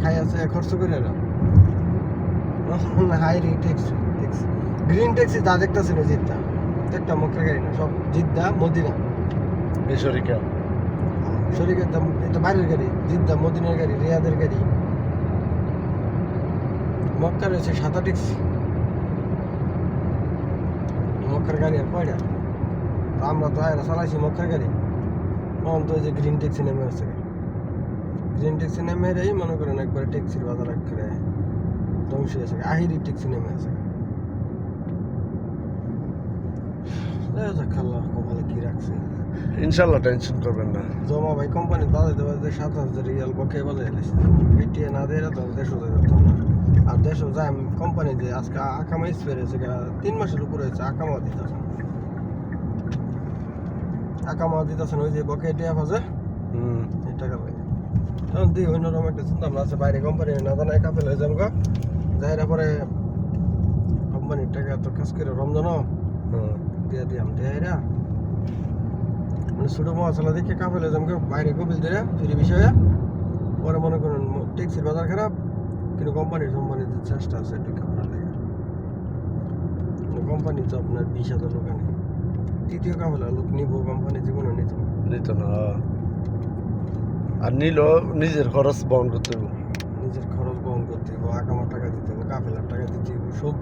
খাই আছে খরচ করে না হাই রে ট্যাক্সি গ্রিন ট্যাক্সি তা দেখতেছিল জিদ্দা একটা মক্কা গাড়ি না সব জিদ্দা মদিনা বেসরিকা শরীরের দাম এটা বাইরের গাড়ি জিদ্দা মদিনার গাড়ি রিয়াদের গাড়ি মক্কা রয়েছে 7 ট্যাক্সি মক্কার গাড়ি আর কয়টা তো আমরা তো আয়রা চালাইছি মক্কার গাড়ি তখন তো ওই যে গ্রিন ট্যাক্সি নেমে আসছে গ্রিন ট্যাক্সি নেমে রেই মনে করেন একবারে ট্যাক্সির বাজার করে ধ্বংস হয়েছে আহিরি ট্যাক্সি নেমে আছে খাল্লা কপালে কি রাখছে ইনশাল্লাহ টেনশন করবেন না জমা ভাই কোম্পানি বাজাইতে বাজাইতে 7,000 রিয়াল বকে বাজাই এলেছে পিটিয়ে না দিয়ে তো দেড়শো যেতাম না আর দেড়শো যাই কোম্পানি যে আজকে আকামা স্পের হয়েছে 3 মাসের উপরে হয়েছে আকামা দিতেছে আকামা দিতেছেন ওই যে বকে টিয়া ফাজে এই টাকা পাই তখন দিই অন্যরকম একটা চিন্তা ভাবনা আছে বাইরে কোম্পানি না জানা কাপেল হয়ে যাবো যাইরা পরে কোম্পানির টাকা তো কাজ করে রমজানও দিয়া দিয়াম দেয়াইরা মানে ছোটো মশলা দেখে কাপেল হয়ে যাবো বাইরে কপিল দিয়ে ফিরি বিষয়ে পরে মনে করেন ট্যাক্সির বাজার খারাপ কিন্তু কোম্পানির চেষ্টা আছে একটু কাপড় লেগে কোম্পানি তো আপনার 20,000 লোক আনে তৃতীয় কাপড় লোক নিব কোম্পানি জীবনে নিত না আর নিল নিজের খরচ বহন করতে হবে নিজের খরচ বহন করতে হবে আকামার টাকা দিতে হবে কাফেলার টাকা দিতে হবে সব